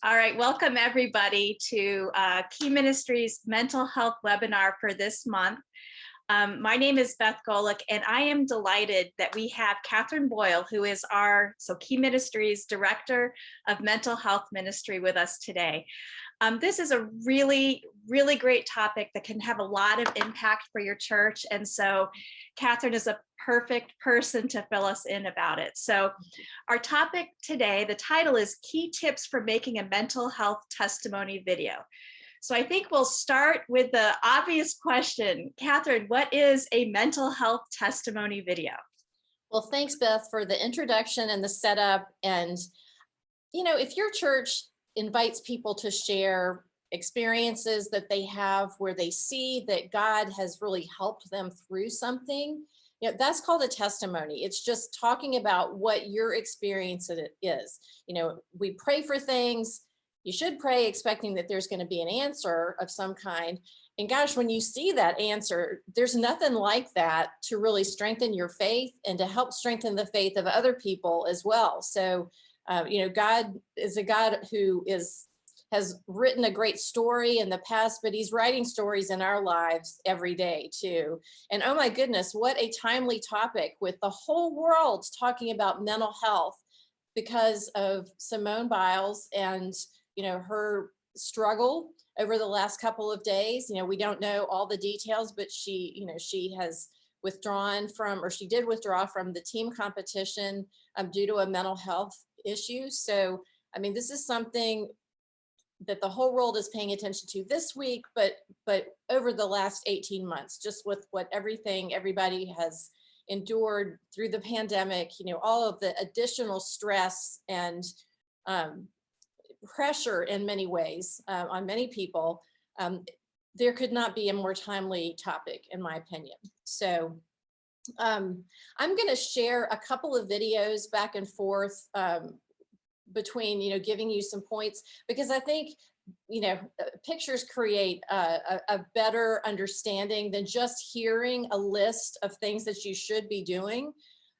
All right, welcome everybody to Key Ministries Mental Health Webinar for this month. My name is Beth Golick, and I am delighted that we have Catherine Boyle, who is our Key Ministries Director of Mental Health Ministry with us today. This is a really great topic that can have a lot of impact for your church. And so Catherine is a perfect person to fill us in about it. So our topic today, the title is Key Tips for Making a Mental Health Testimony Video. So I think we'll start with the obvious question. Catherine, what is a mental health testimony video? Well, thanks, Beth, for the introduction and the setup. And, you know, if your church invites people to share experiences that they have where they see that God has really helped them through something, you know, that's called a testimony. It's just talking about what your experience is. You know, we pray for things. You should pray expecting that there's going to be an answer of some kind. And gosh, when you see that answer, there's nothing like that to really strengthen your faith and to help strengthen the faith of other people as well. So, you know, God is a God who has written a great story in the past, but he's writing stories in our lives every day too. And oh my goodness, what a timely topic with the whole world talking about mental health because of Simone Biles and, you know, her struggle over the last couple of days. You know, we don't know all the details, but she, you know, she has withdrawn from, or she did withdraw from the team competition due to a mental health issue. So, I mean, this is something that the whole world is paying attention to this week, but over the last 18 months, just with what everybody has endured through the pandemic, you know, all of the additional stress and pressure in many ways on many people, there could not be a more timely topic, in my opinion. So I'm going to share a couple of videos back and forth between, you know, giving you some points, because I think, you know, pictures create a better understanding than just hearing a list of things that you should be doing.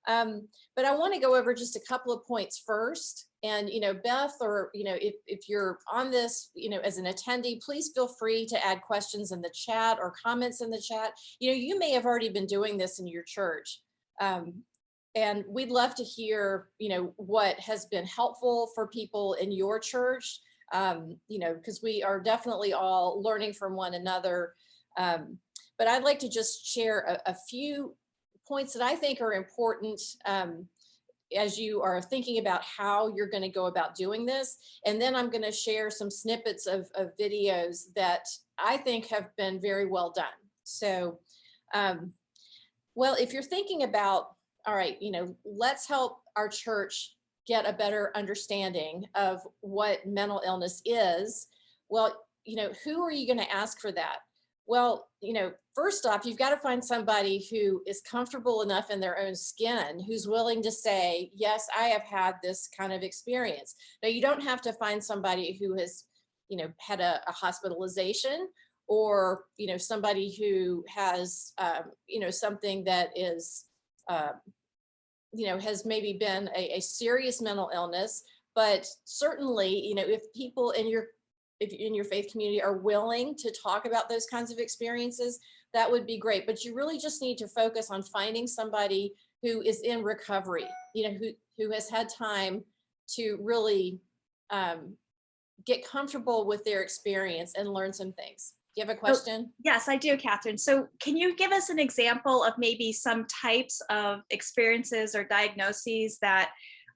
But I want to go over just a couple of points first. And, you know, Beth, or, you know, if you're on this, you know, as an attendee, please feel free to add questions in the chat or comments in the chat. You know, you may have already been doing this in your church. And we'd love to hear, you know, what has been helpful for people in your church, you know, because we are definitely all learning from one another. But I'd like to just share a few points that I think are important as you are thinking about how you're going to go about doing this. And then I'm going to share some snippets of videos that I think have been very well done. So, well, if you're thinking about, all right, you know, let's help our church get a better understanding of what mental illness is. Well, you know, who are you going to ask for that? Well, you know, first off, you've got to find somebody who is comfortable enough in their own skin, who's willing to say, yes, I have had this kind of experience. Now, you don't have to find somebody who has, you know, had a hospitalization, or, you know, somebody who has, you know, something that is, you know, has maybe been a serious mental illness. But certainly, you know, if people in your faith community are willing to talk about those kinds of experiences, that would be great. But you really just need to focus on finding somebody who is in recovery, you know, who has had time to really get comfortable with their experience and learn some things. Do you have a question? Yes, I do, Catherine. So can you give us an example of maybe some types of experiences or diagnoses that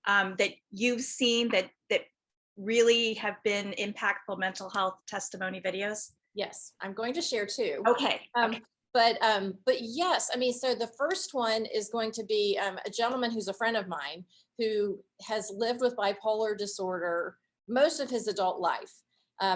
that you've seen that really have been impactful mental health testimony videos? Yes, I'm going to share two. Okay. But yes, I mean, so the first one is going to be a gentleman who's a friend of mine who has lived with bipolar disorder most of his adult life.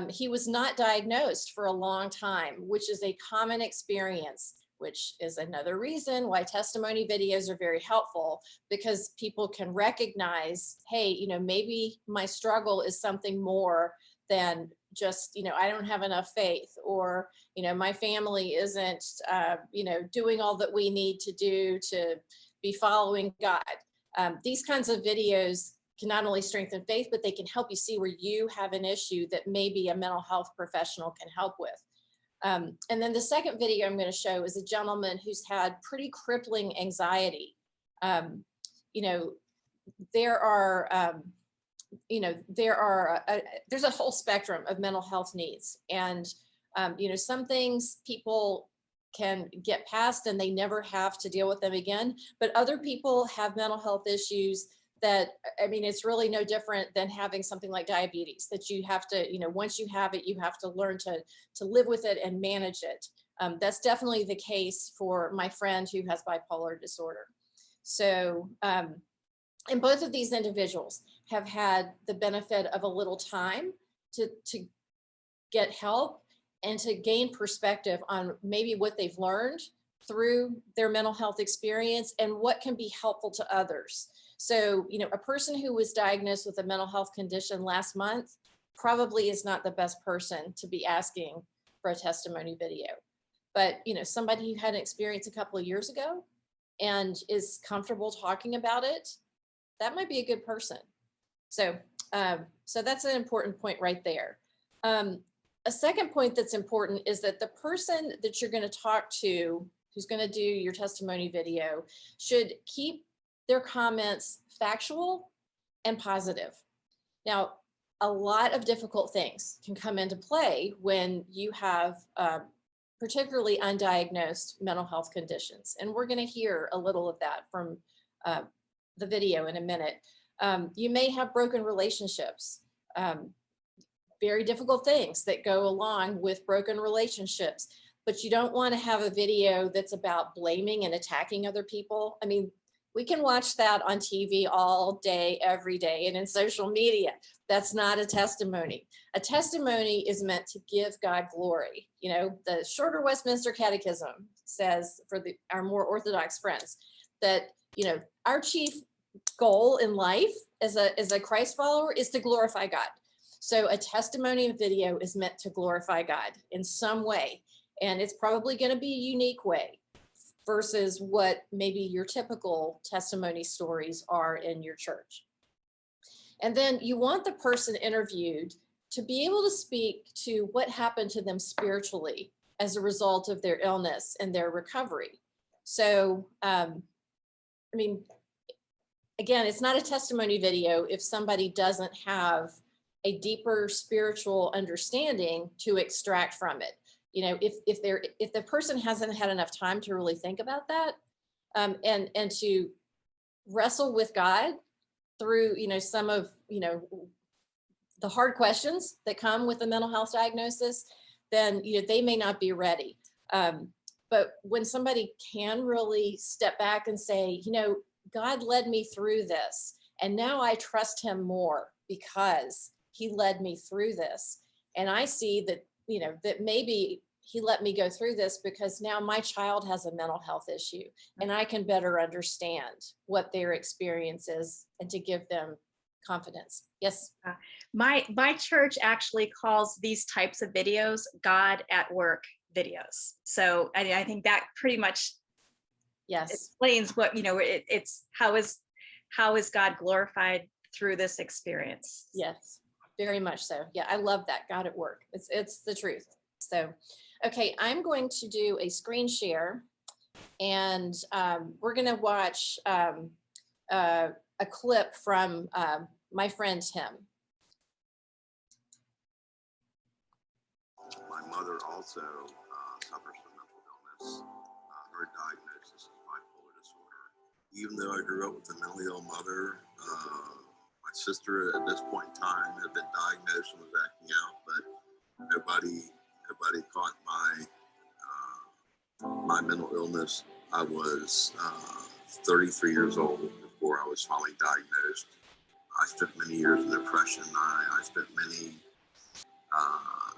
He was not diagnosed for a long time, which is a common experience, which is another reason why testimony videos are very helpful, because people can recognize, hey, you know, maybe my struggle is something more than just, you know, I don't have enough faith, or, you know, my family isn't, you know, doing all that we need to do to be following God. These kinds of videos can not only strengthen faith, but they can help you see where you have an issue that maybe a mental health professional can help with. And then the second video I'm going to show is a gentleman who's had pretty crippling anxiety. You know, there are, there's a whole spectrum of mental health needs. And, you know, some things people can get past and they never have to deal with them again. But other people have mental health issues that, I mean, it's really no different than having something like diabetes, that you have to, you know, once you have it, you have to learn to live with it and manage it. That's definitely the case for my friend who has bipolar disorder. So, and both of these individuals have had the benefit of a little time to get help and to gain perspective on maybe what they've learned through their mental health experience and what can be helpful to others. So, you know, a person who was diagnosed with a mental health condition last month probably is not the best person to be asking for a testimony video. But, you know, somebody who had an experience a couple of years ago and is comfortable talking about it, that might be a good person. So, so that's an important point right there. A second point that's important is that the person that you're going to talk to, who's going to do your testimony video, should keep their comments factual and positive. Now, a lot of difficult things can come into play when you have particularly undiagnosed mental health conditions. And we're going to hear a little of that from the video in a minute. You may have broken relationships, very difficult things that go along with broken relationships, but you don't want to have a video that's about blaming and attacking other people. I mean, we can watch that on TV all day, every day, and in social media. That's not a testimony. A testimony is meant to give God glory. You know, the Shorter Westminster Catechism says, for our more Orthodox friends, that, you know, our chief goal in life as a Christ follower is to glorify God. So a testimony video is meant to glorify God in some way. And it's probably going to be a unique way versus what maybe your typical testimony stories are in your church. And then you want the person interviewed to be able to speak to what happened to them spiritually as a result of their illness and their recovery. So, I mean, again, it's not a testimony video if somebody doesn't have a deeper spiritual understanding to extract from it. You know, if the person hasn't had enough time to really think about that, and to wrestle with God through, you know, some of, you know, the hard questions that come with a mental health diagnosis, then, you know, they may not be ready. But when somebody can really step back and say, you know, God led me through this, and now I trust him more because he led me through this. And I see that, you know, that maybe he let me go through this because now my child has a mental health issue and I can better understand what their experience is and to give them confidence. Yes. My church actually calls these types of videos God at work videos. So I think that pretty much explains what, you know, it's how is God glorified through this experience? Yes, very much so. Yeah, I love that. God at work. It's the truth. So, okay, I'm going to do a screen share, and we're going to watch a clip from my friend Tim. My mother also suffers from mental illness. Her diagnosis is bipolar disorder. Even though I grew up with a mentally ill mother, my sister at this point in time had been diagnosed and was acting out, but nobody caught my mental illness. I was 33 years old before I was finally diagnosed. I spent many years in depression. I spent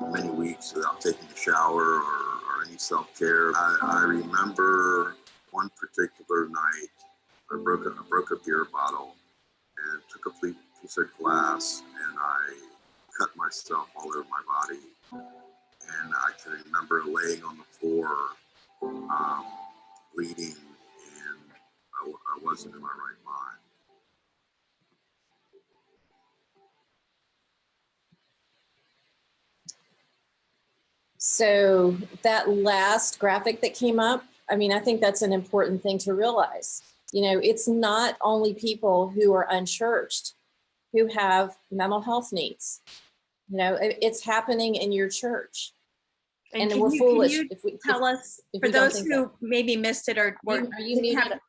many weeks without taking a shower or any self-care. I remember one particular night, I broke a beer bottle and took a piece of glass, and I cut myself all over my body. And I can remember laying on the floor, bleeding, and I wasn't in my right mind. So that last graphic that came up, I mean, I think that's an important thing to realize. You know, it's not only people who are unchurched who have mental health needs. You know, it's happening in your church. And we're foolish can you if we tell us, if for we don't those think who that. maybe missed it or Are you didn't have, muted?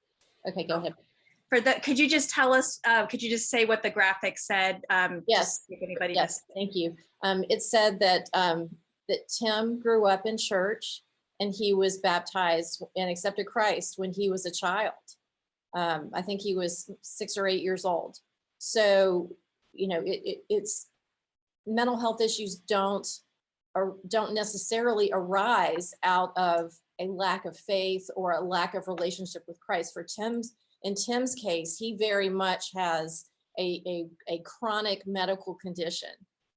Okay, go ahead. could you just tell us, could you just say what the graphic said? Yes. If anybody Yes, missed it. thank you. It said that that Tim grew up in church and he was baptized and accepted Christ when he was a child. I think he was 6 or 8 years old. So, you know, it's mental health issues don't necessarily arise out of a lack of faith or a lack of relationship with Christ. In Tim's case, he very much has a chronic medical condition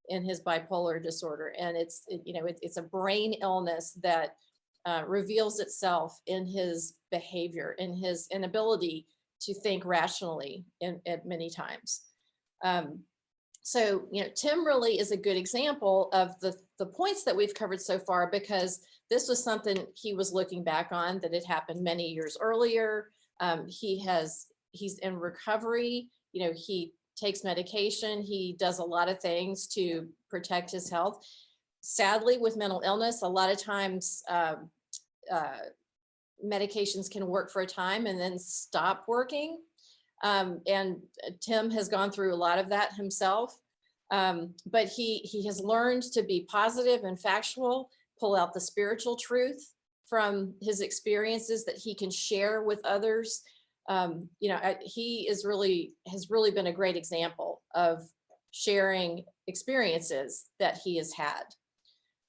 in his bipolar disorder. And it's a brain illness that reveals itself in his behavior, in his inability to think rationally at many times. So, you know, Tim really is a good example of the points that we've covered so far, because this was something he was looking back on that had happened many years earlier. He's in recovery. You know, he takes medication. He does a lot of things to protect his health. Sadly, with mental illness, a lot of times medications can work for a time and then stop working. And Tim has gone through a lot of that himself. But he has learned to be positive and factual, pull out the spiritual truth from his experiences that he can share with others. You know, he has really been a great example of sharing experiences that he has had.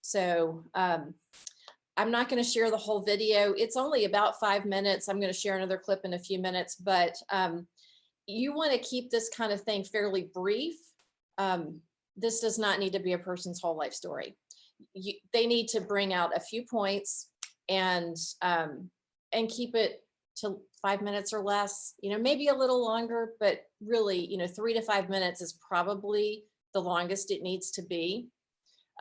So I'm not going to share the whole video. It's only about 5 minutes. I'm going to share another clip in a few minutes, but you want to keep this kind of thing fairly brief. This does not need to be a person's whole life story. They need to bring out a few points and keep it to 5 minutes or less, you know, maybe a little longer, but really, you know, 3 to 5 minutes is probably the longest it needs to be.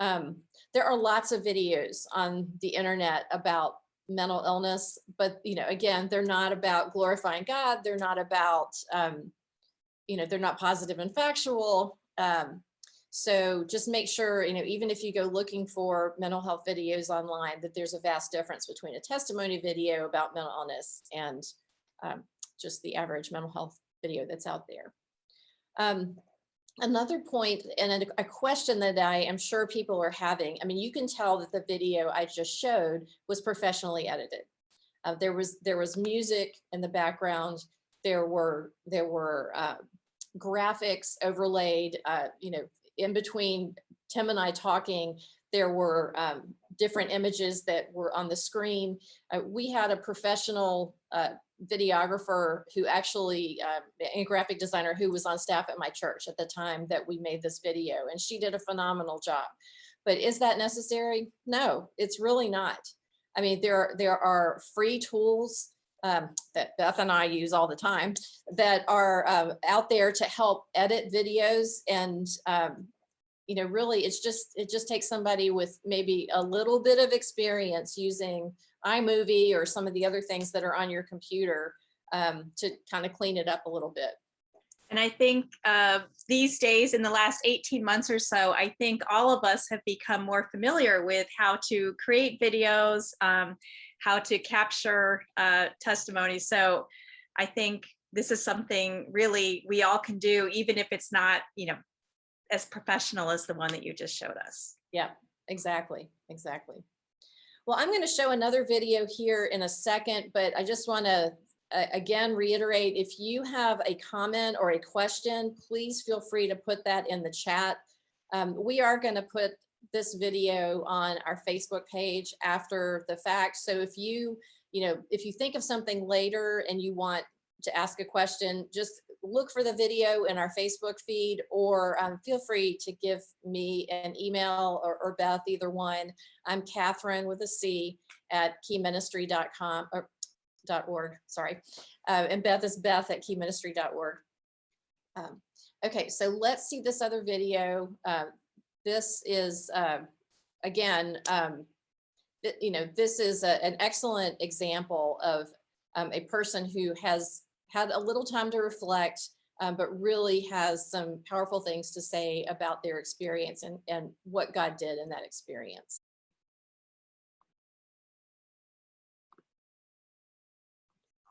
There are lots of videos on the internet about mental illness, but, you know, again, they're not about glorifying God. They're not about, you know, they're not positive and factual. So just make sure, you know, even if you go looking for mental health videos online, that there's a vast difference between a testimony video about mental illness and just the average mental health video that's out there. Another point and a question that I am sure people are having, I mean, you can tell that the video I just showed was professionally edited. There was music in the background. There were graphics overlaid, you know, in between Tim and I talking. There were different images that were on the screen. We had a professional videographer who actually, a graphic designer who was on staff at my church at the time that we made this video, and she did a phenomenal job. But is that necessary? No, it's really not. I mean, there are free tools that Beth and I use all the time that are out there to help edit videos. And you know, really, it just takes somebody with maybe a little bit of experience using iMovie or some of the other things that are on your computer to kind of clean it up a little bit. And I think these days, in the last 18 months or so, I think all of us have become more familiar with how to create videos, how to capture testimonies. So I think this is something really we all can do, even if it's not, you know, as professional as the one that you just showed us. Yeah, exactly. Well, I'm going to show another video here in a second, but I just want to again reiterate, if you have a comment or a question, please feel free to put that in the chat. We are going to put this video on our Facebook page after the fact. So if you think of something later and you want to ask a question, just look for the video in our Facebook feed, or feel free to give me an email or Beth, either one. I'm Catherine with a C at keyministry.com or .org, sorry. And Beth is Beth at keyministry.org. Okay, so let's see this other video. This is, again, this is an excellent example of a person who has had a little time to reflect, but really has some powerful things to say about their experience and what God did in that experience.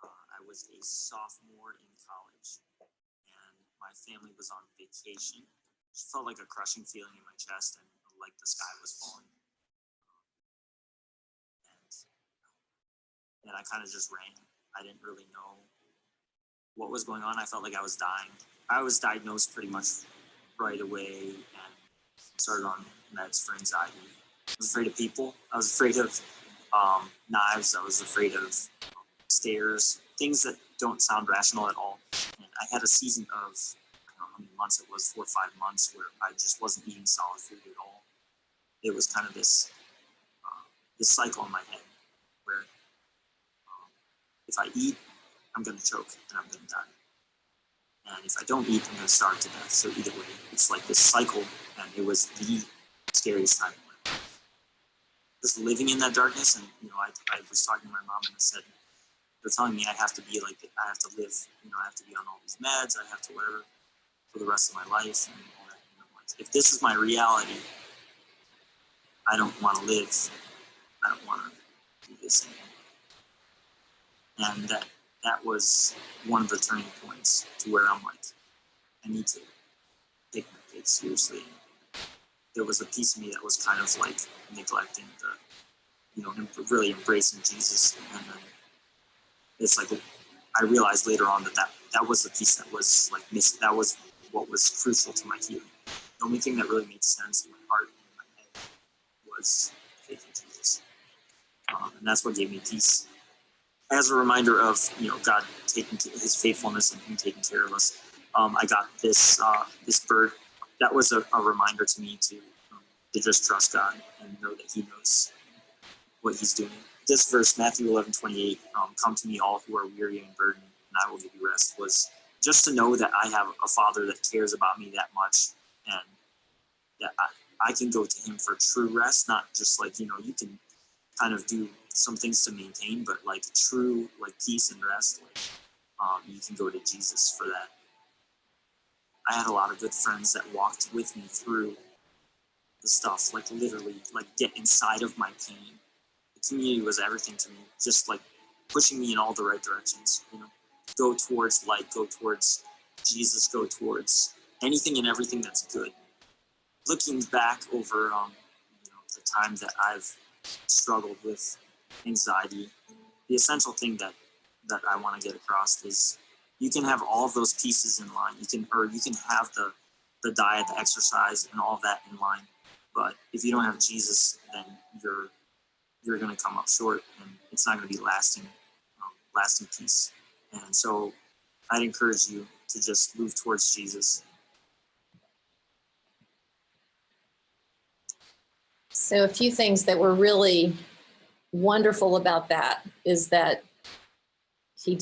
I was a sophomore in college, and my family was on vacation. It felt like a crushing feeling in my chest, and like the sky was falling. And I kind of just ran. I didn't really know what was going on. I felt like I was dying. I was diagnosed pretty much right away and started on meds for anxiety. I was afraid of people. I was afraid of knives. I was afraid of stairs, things that don't sound rational at all. And I had a season of, I don't know how many months it was, 4 or 5 months, where I just wasn't eating solid food at all. It was kind of this cycle in my head where if I eat, I'm going to choke and I'm going to die. And if I don't eat, I'm going to starve to death. So either way, it's like this cycle, and it was the scariest time of my life. Just living in that darkness, and I was talking to my mom, and I said, they're telling me I have to be like, I have to live, I have to be on all these meds, I have to whatever for the rest of my life, and all that. Like, if this is my reality, I don't want to live. I don't want to do this anymore. And that was one of the turning points to where I'm like, I need to take my faith seriously. There was a piece of me that was kind of like neglecting really embracing Jesus. And then it's like, I realized later on that was the piece that was like missing. That was what was crucial to my healing. The only thing that really made sense in my heart and in my head was faith in Jesus. And that's what gave me peace. As a reminder of God taking His faithfulness and Him taking care of us, I got this bird. That was a reminder to me to just trust God and know that He knows what He's doing. This verse, Matthew 11:28, "Come to me, all who are weary and burdened, and I will give you rest," was just to know that I have a Father that cares about me that much, and that I can go to Him for true rest, not just like you can kind of do some things to maintain, but like true peace and rest, you can go to Jesus for that. I had a lot of good friends that walked with me through the stuff, literally get inside of my pain. The community was everything to me, just pushing me in all the right directions, go towards light, go towards Jesus, go towards anything and everything that's good. Looking back over the time that I've struggled with anxiety, the essential thing that I want to get across is you can have all of those pieces in line. You can have the diet, the exercise, and all of that in line. But if you don't have Jesus, then you're going to come up short, and it's not going to be lasting peace. And so I'd encourage you to just move towards Jesus. So a few things that were really wonderful about that is that he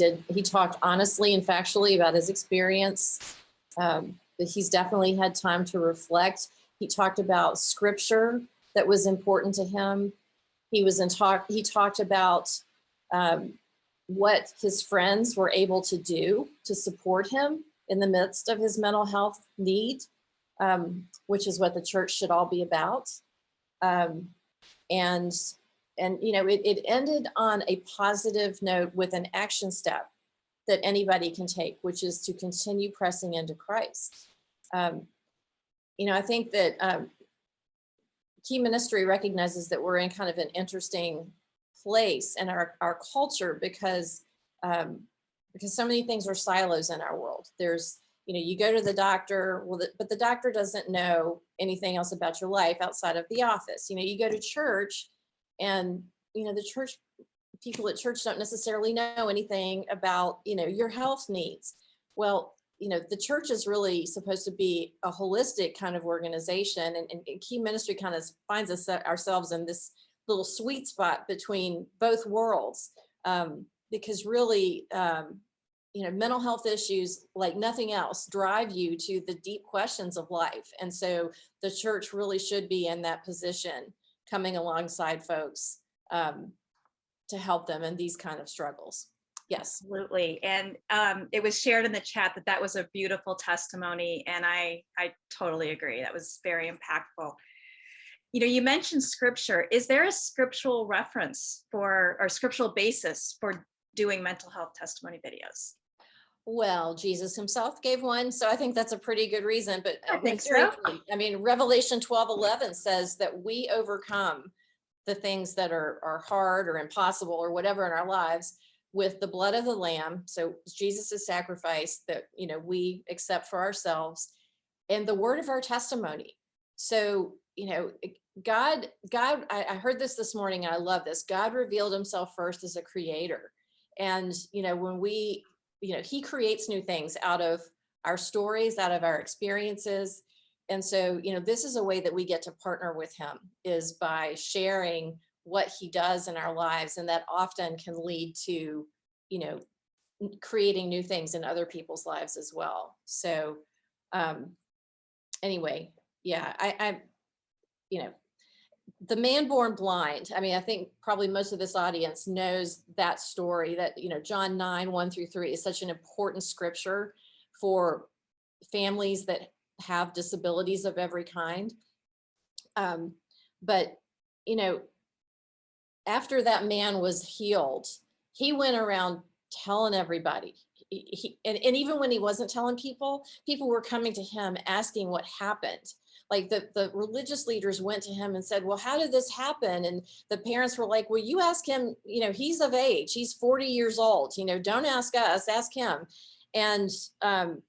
talked honestly and factually about his experience. He's definitely had time to reflect. He talked about scripture that was important to him. He talked about what his friends were able to do to support him in the midst of his mental health need, which is what the church should all be about. It ended on a positive note with an action step that anybody can take, which is to continue pressing into Christ. I think that Key Ministry recognizes that we're in kind of an interesting place in our culture because so many things are silos in our world. There's, you go to the doctor, but the doctor doesn't know anything else about your life outside of the office. You go to church, and the church people at church don't necessarily know anything about your health needs. Well, the church is really supposed to be a holistic kind of organization, and Key Ministry kind of finds ourselves in this little sweet spot between both worlds, because really mental health issues, like nothing else, drive you to the deep questions of life. And so the church really should be in that position, coming alongside folks to help them in these kind of struggles. Yes. Absolutely. And it was shared in the chat that that was a beautiful testimony. And I totally agree. That was very impactful. You know, you mentioned scripture. Is there a scriptural reference for, or scriptural basis for doing mental health testimony videos? Well, Jesus himself gave one, so I think that's a pretty good reason. But I think so. seriously, I mean, Revelation 12:11 says that we overcome the things that are hard or impossible or whatever in our lives with the blood of the Lamb. So Jesus' sacrifice that, you know, we accept for ourselves, and the word of our testimony. So, you know, God, I heard this morning, and I love this. God revealed himself first as a creator. And, you know, when we, you know, he creates new things out of our stories, out of our experiences. And so, you know, this is a way that we get to partner with him, is by sharing what he does in our lives. And that often can lead to, you know, creating new things in other people's lives as well. So anyway, yeah, I you know, the man born blind. I mean, I think probably most of this audience knows that story, that, you know, John 9:1-3 is such an important scripture for families that have disabilities of every kind. But, you know, after that man was healed, he went around telling everybody. And even when he wasn't telling people, people were coming to him asking what happened. Like the religious leaders went to him and said, well, how did this happen? And the parents were like, well, you ask him, you know, he's of age, he's 40 years old, you know, don't ask us, ask him. And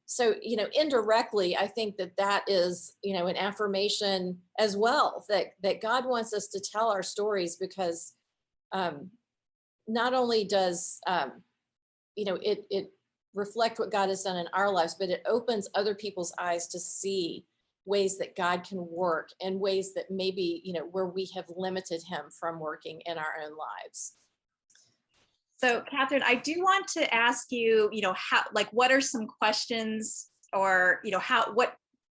so, you know, indirectly, I think that is, you know, an affirmation as well, that God wants us to tell our stories, because not only does, you know, it reflect what God has done in our lives, but it opens other people's eyes to see ways that God can work, and ways that maybe, you know, where we have limited him from working in our own lives. So Catherine, I do want to ask you, you know, how, like, what are some questions, or, you know,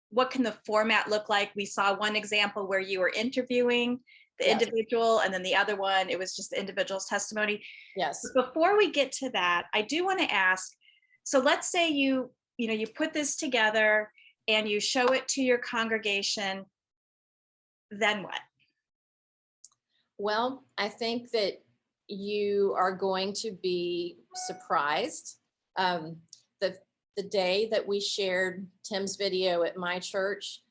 what can the format look like? We saw one example where you were interviewing the Yes. individual, and then the other one, it was just the individual's testimony. Yes. Before we get to that, I do want to ask, so let's say you know, you put this together and you show it to your congregation, then what? Well, I think that you are going to be surprised. The day that we shared Tim's video at my church,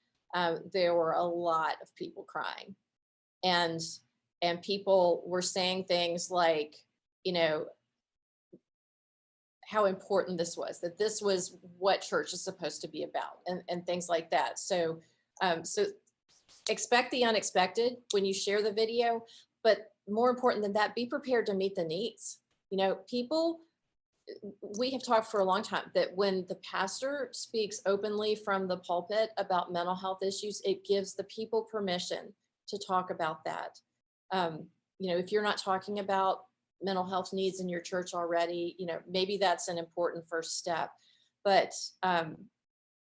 there were a lot of people crying, and people were saying things like, you know, how important this was, that this was what church is supposed to be about, and things like that. So, so expect the unexpected when you share the video, but more important than that, be prepared to meet the needs. You know, people, we have talked for a long time that when the pastor speaks openly from the pulpit about mental health issues, it gives the people permission to talk about that. You know, if you're not talking about mental health needs in your church already, you know, maybe that's an important first step. But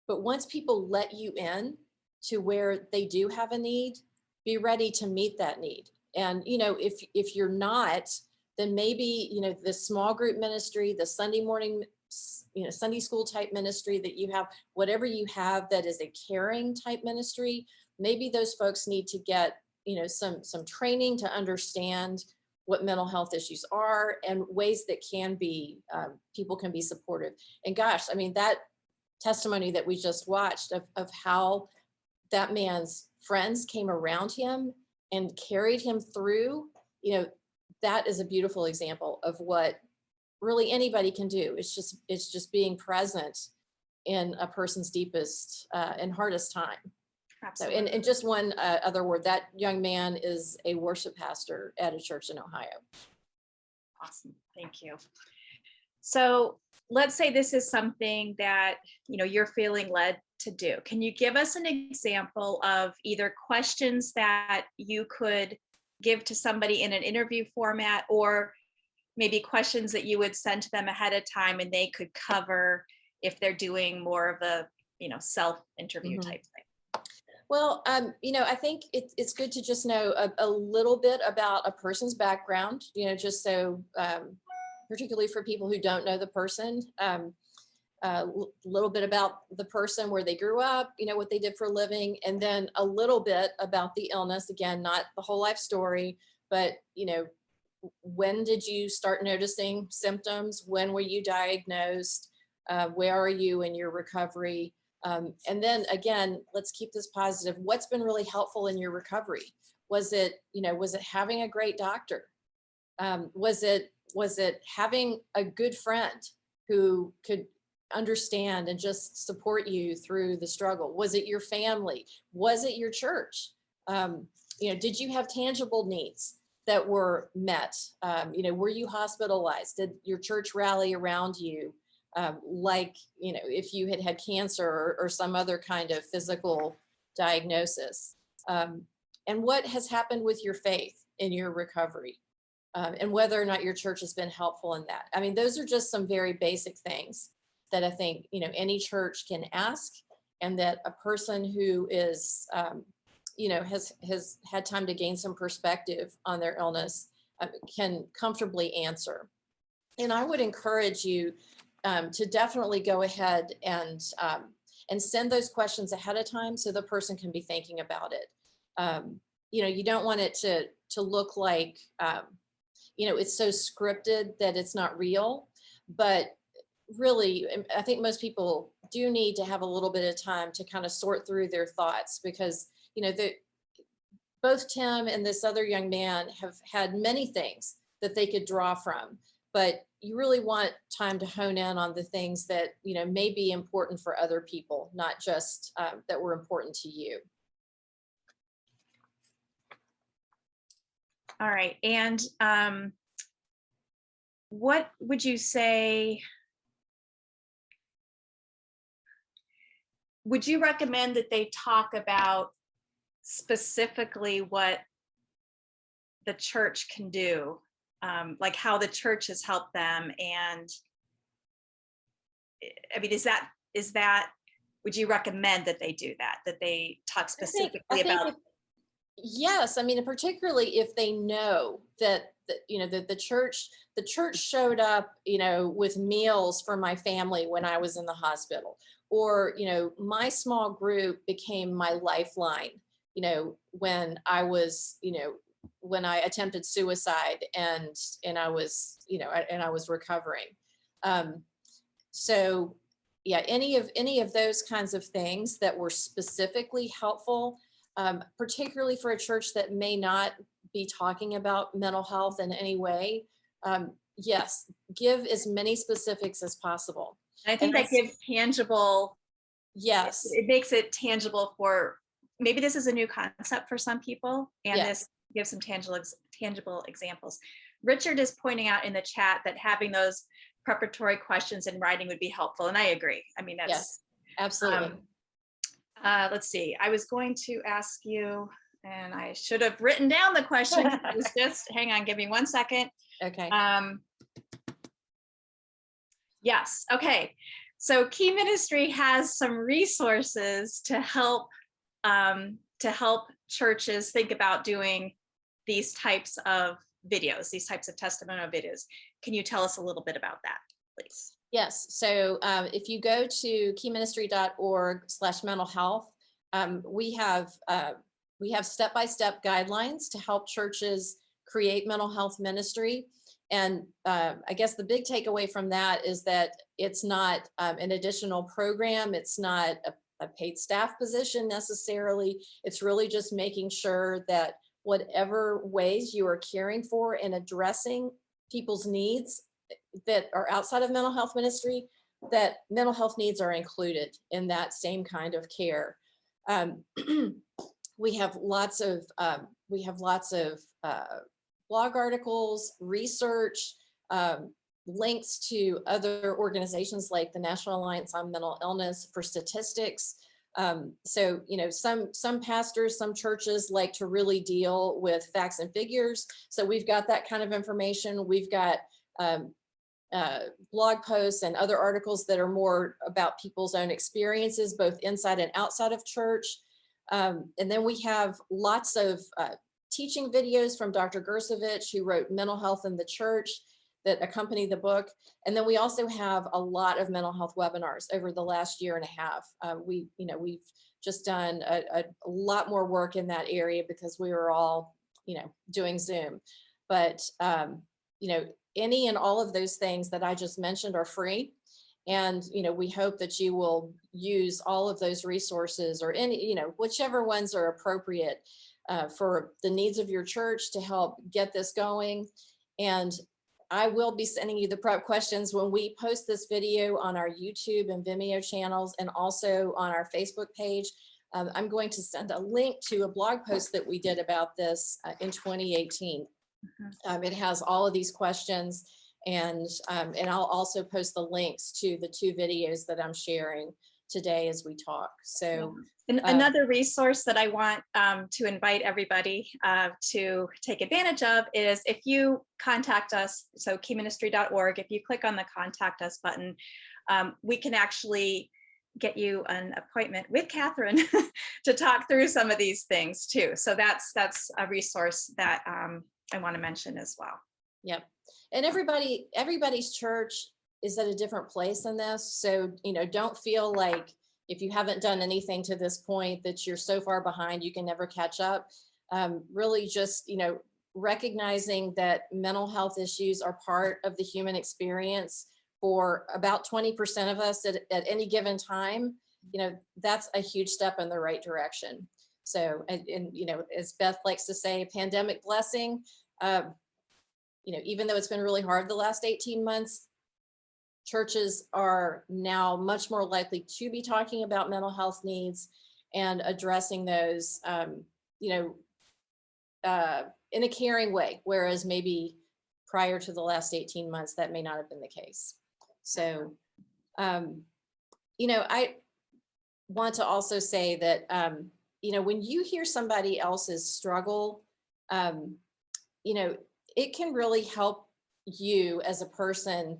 once people let you in to where they do have a need, be ready to meet that need. And, you know, if you're not, then maybe, you know, the small group ministry, the Sunday morning, you know, Sunday school type ministry that you have, whatever you have that is a caring type ministry, maybe those folks need to get, you know, some training to understand what mental health issues are, and ways that can be, people can be supportive. And gosh, I mean, that testimony that we just watched of how that man's friends came around him and carried him through, you know, that is a beautiful example of what really anybody can do. It's just being present in a person's deepest and hardest time. Absolutely. So, and just one other word, that young man is a worship pastor at a church in Ohio. Awesome, thank you. So let's say this is something that, you know, you're feeling led to do. Can you give us an example of either questions that you could give to somebody in an interview format, or maybe questions that you would send to them ahead of time and they could cover if they're doing more of a, you know, self-interview type thing? Well, I think it's good to just know a little bit about a person's background, just so, particularly for people who don't know the person, a little bit about the person, where they grew up, what they did for a living, and then a little bit about the illness. Again, not the whole life story, but, when did you start noticing symptoms? When were you diagnosed? Where are you in your recovery? And then again, let's keep this positive. What's been really helpful in your recovery? Was it having a great doctor? Was it having a good friend who could understand and just support you through the struggle? Was it your family? Was it your church? Did you have tangible needs that were met? Were you hospitalized? Did your church rally around you? If you had cancer or some other kind of physical diagnosis. And what has happened with your faith in your recovery? And whether or not your church has been helpful in that. I mean, those are just some very basic things that I think, any church can ask, and that a person who is, has had time to gain some perspective on their illness can comfortably answer. And I would encourage you to definitely go ahead and send those questions ahead of time, so the person can be thinking about it. You don't want it to look like, it's so scripted that it's not real, but really, I think most people do need to have a little bit of time to kind of sort through their thoughts, because, both Tim and this other young man have had many things that they could draw from, but you really want time to hone in on the things that, may be important for other people, not just that were important to you. All right. And what would you say, would you recommend that they talk about specifically what the church can do, like how the church has helped them? And I mean, is that, would you recommend that they do that they talk specifically about? Yes, I mean, particularly if they know that the church showed up, with meals for my family when I was in the hospital, or my small group became my lifeline, when I was, when I attempted suicide and I was, and I was recovering. So yeah, any of those kinds of things that were specifically helpful, particularly for a church that may not be talking about mental health in any way. Yes, give as many specifics as possible. I think that gives tangible. Yes. It makes it tangible for, maybe this is a new concept for some people, and yes. This gives some tangible examples. Richard is pointing out in the chat that having those preparatory questions in writing would be helpful, and I agree. I mean, that's yes, absolutely. Let's see. I was going to ask you, and I should have written down the question. It was just, hang on, give me 1 second. Okay. Yes. Okay. So Key Ministry has some resources to help churches think about doing these types of videos, these types of testimonial videos. Can you tell us a little bit about that, please? Yes. So if you go to keyministry.org/mental health, we have step-by-step guidelines to help churches create mental health ministry. And I guess the big takeaway from that is that it's not an additional program. It's not a paid staff position necessarily. It's really just making sure that whatever ways you are caring for and addressing people's needs that are outside of mental health ministry, that mental health needs are included in that same kind of care. We have lots of blog articles, research, links to other organizations like the National Alliance on Mental Illness for statistics. So, some pastors, some churches like to really deal with facts and figures. So we've got that kind of information. We've got blog posts and other articles that are more about people's own experiences, both inside and outside of church. And then we have lots of teaching videos from Dr. Gersovich, who wrote Mental Health in the Church, that accompany the book. And then we also have a lot of mental health webinars over the last year and a half. We've just done a lot more work in that area because we were all, doing Zoom. But, any and all of those things that I just mentioned are free. And, we hope that you will use all of those resources, or any, whichever ones are appropriate for the needs of your church to help get this going. And I will be sending you the prep questions when we post this video on our YouTube and Vimeo channels, and also on our Facebook page. I'm going to send a link to a blog post that we did about this in 2018. It has all of these questions, and I'll also post the links to the 2 videos that I'm sharing today as we talk. So and another resource that I want to invite everybody to take advantage of is if you contact us, so keyministry.org, if you click on the contact us button, we can actually get you an appointment with Catherine to talk through some of these things too. So that's a resource that I want to mention as well. Yep. And everybody's church is at a different place in this. So, don't feel like if you haven't done anything to this point that you're so far behind, you can never catch up. Really just, recognizing that mental health issues are part of the human experience for about 20% of us at any given time. That's a huge step in the right direction. So, and as Beth likes to say, pandemic blessing, even though it's been really hard the last 18 months, churches are now much more likely to be talking about mental health needs and addressing those, in a caring way, whereas maybe prior to the last 18 months, that may not have been the case. So, I want to also say that, when you hear somebody else's struggle, it can really help you as a person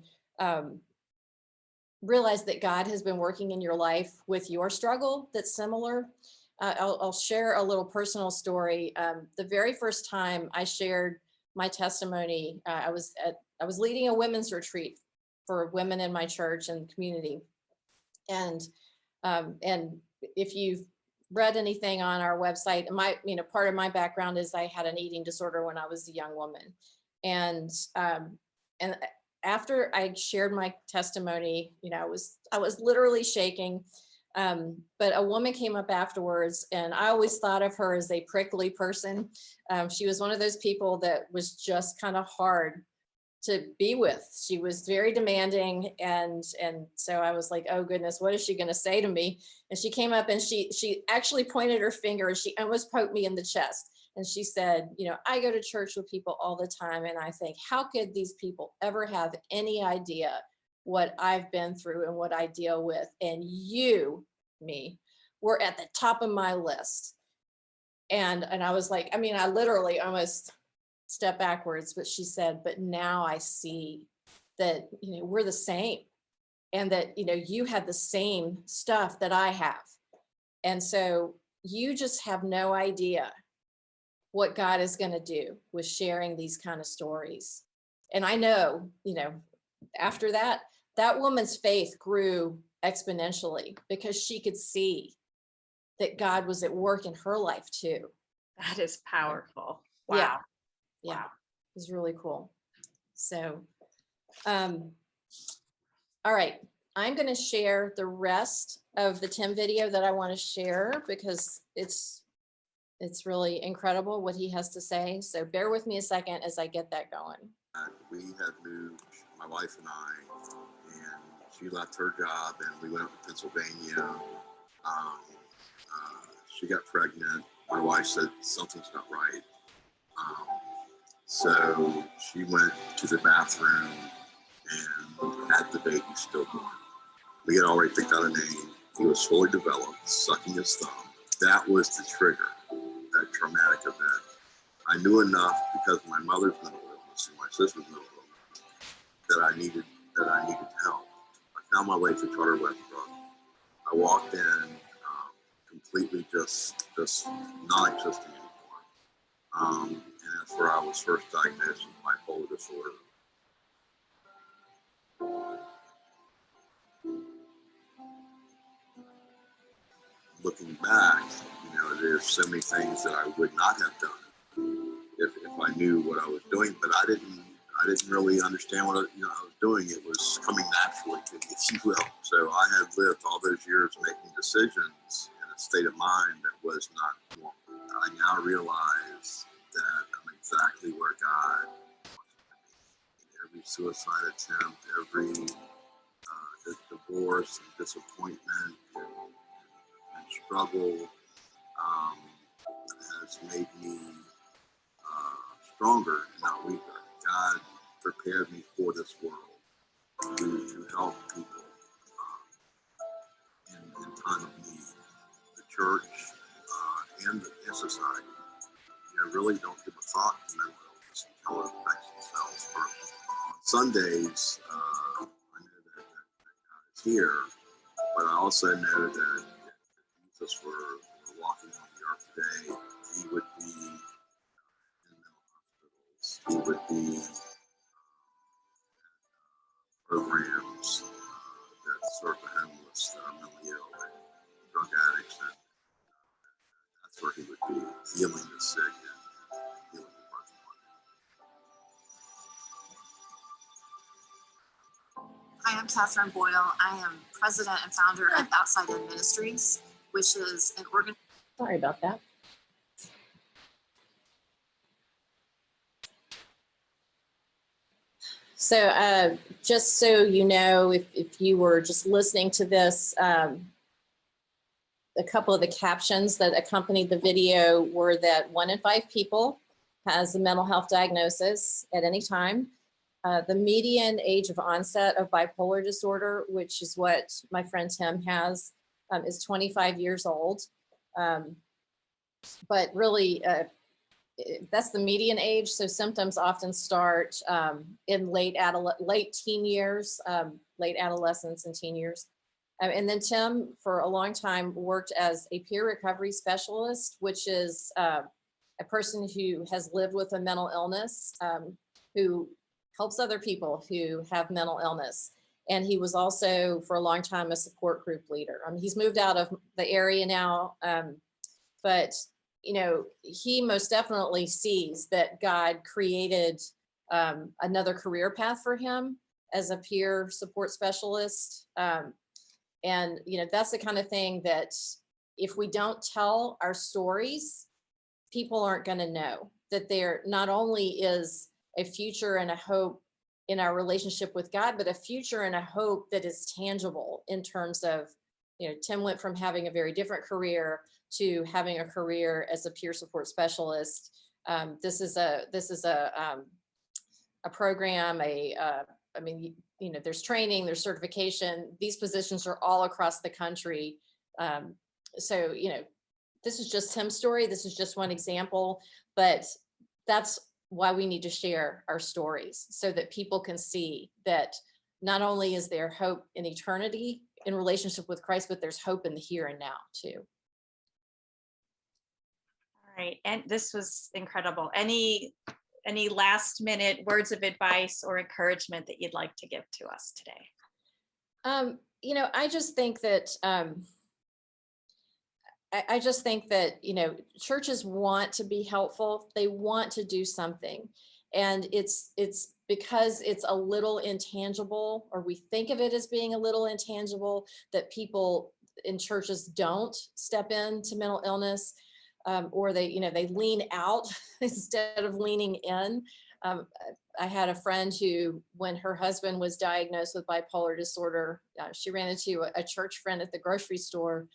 realize that God has been working in your life with your struggle that's similar. I'll share a little personal story. The very first time I shared my testimony, I was leading a women's retreat for women in my church and community. And if you've read anything on our website, part of my background is I had an eating disorder when I was a young woman. And after I shared my testimony, I was literally shaking. But a woman came up afterwards, and I always thought of her as a prickly person. She was one of those people that was just kind of hard to be with. She was very demanding. And so I was like, oh goodness, what is she going to say to me? And she came up and she actually pointed her finger and she almost poked me in the chest. And she said, I go to church with people all the time. And I think, how could these people ever have any idea what I've been through and what I deal with? And you, me, were at the top of my list. And I was like, I literally almost stepped backwards, but she said, but now I see that, we're the same, and that, you had the same stuff that I have. And so you just have no idea what God is going to do with sharing these kind of stories. And I know, after that woman's faith grew exponentially because she could see that God was at work in her life too. That is powerful. Wow. Yeah. Wow. It was really cool. So, all right, I'm going to share the rest of the Tim video that I want to share because it's really incredible what he has to say. So bear with me a second as I get that going. We had moved, my wife and I, and she left her job and we went up to Pennsylvania. She got pregnant. My wife said something's not right. So she went to the bathroom and had the baby stillborn. We had already picked out a name. He was fully developed, sucking his thumb. That was the trigger, that traumatic event. I knew enough because of my mother's mental illness and my sister's mental illness that I needed help. I found my way to Charter Westbrook. I walked in completely just non-existent anymore. And that's where I was first diagnosed with bipolar disorder. Looking back, there's so many things that I would not have done if I knew what I was doing, but I didn't really understand what I was doing. It was coming naturally to me, if you will. So I had lived all those years making decisions in a state of mind that was not normal. I now realize that I'm exactly where God wants me. Every suicide attempt, every divorce and disappointment and struggle has made me stronger, not weaker. God prepared me for this world to help people in time of need. The church and society, really don't give a thought to mental illness until it affects themselves first. On Sundays, I know that God is here, but I also know that if Jesus were walking on the earth today, he would be in mental hospitals. He would be programs that serve the homeless, that are mentally ill, and drug addicts, and that's where he would be, healing the sick and healing the broken. Hi, I'm Catherine Boyle. I am president and founder of Outside In Ministries, which is an organization. Sorry about that. So just so you know, if you were just listening to this, a couple of the captions that accompanied the video were that 1 in 5 people has a mental health diagnosis at any time. The median age of onset of bipolar disorder, which is what my friend Tim has, is 25 years old. But really, that's the median age. So symptoms often start in late teen years, late adolescence and teen years. And then Tim, for a long time, worked as a peer recovery specialist, which is a person who has lived with a mental illness, who helps other people who have mental illness. And he was also, for a long time, a support group leader. He's moved out of the area now, but he most definitely sees that God created another career path for him as a peer support specialist. And that's the kind of thing that if we don't tell our stories, people aren't going to know that there not only is a future and a hope in our relationship with God, but a future and a hope that is tangible in terms of, Tim went from having a very different career to having a career as a peer support specialist. This is a program, there's training, there's certification. These positions are all across the country. So, this is just Tim's story. This is just one example, but that's why we need to share our stories so that people can see that not only is there hope in eternity in relationship with Christ, but there's hope in the here and now too. All right, and this was incredible. Any last minute words of advice or encouragement that you'd like to give to us today? I just think that churches want to be helpful. They want to do something. And it's because it's a little intangible, or we think of it as being a little intangible, that people in churches don't step into mental illness, or they lean out instead of leaning in. I had a friend who, when her husband was diagnosed with bipolar disorder, she ran into a church friend at the grocery store,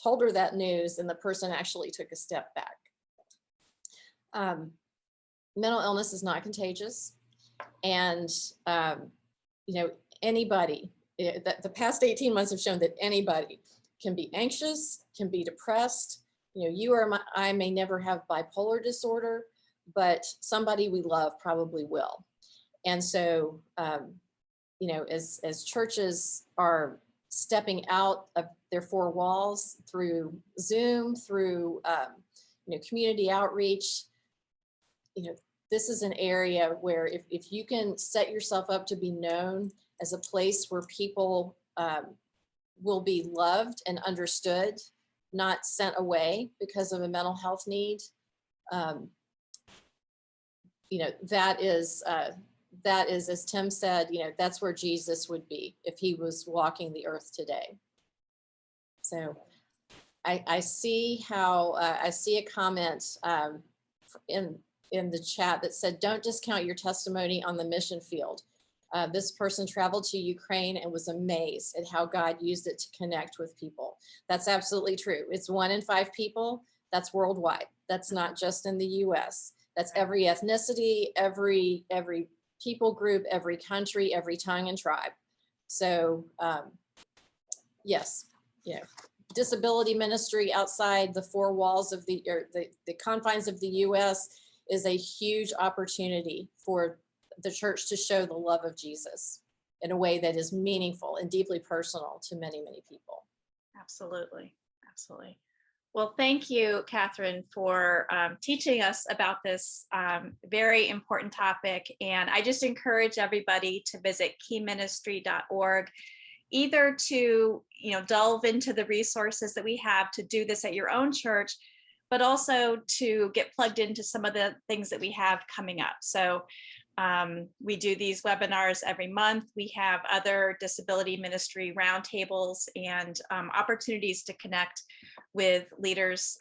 told her that news, and the person actually took a step back. Mental illness is not contagious. And, anybody, the past 18 months have shown that anybody can be anxious, can be depressed. You or I may never have bipolar disorder, but somebody we love probably will. And so, as churches are stepping out of their four walls through Zoom, through community outreach. This is an area where if you can set yourself up to be known as a place where people will be loved and understood, not sent away because of a mental health need, that is, as Tim said, that's where Jesus would be if he was walking the earth today. So I see how, I see a comment in the chat that said, don't discount your testimony on the mission field. This person traveled to Ukraine and was amazed at how God used it to connect with people. That's absolutely true. It's 1 in 5 people. That's worldwide. That's not just in the US. That's every ethnicity, every people group, every country, every tongue and tribe. So yes, disability ministry outside the four walls of the confines of the US is a huge opportunity for the church to show the love of Jesus in a way that is meaningful and deeply personal to many, many people. Absolutely. Absolutely. Well, thank you, Catherine, for teaching us about this very important topic. And I just encourage everybody to visit keyministry.org, either to delve into the resources that we have to do this at your own church, but also to get plugged into some of the things that we have coming up. So we do these webinars every month. We have other disability ministry roundtables and opportunities to connect with leaders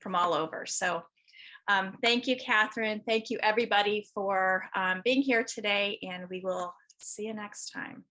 from all over. So thank you, Catherine. Thank you, everybody, for being here today, and we will see you next time.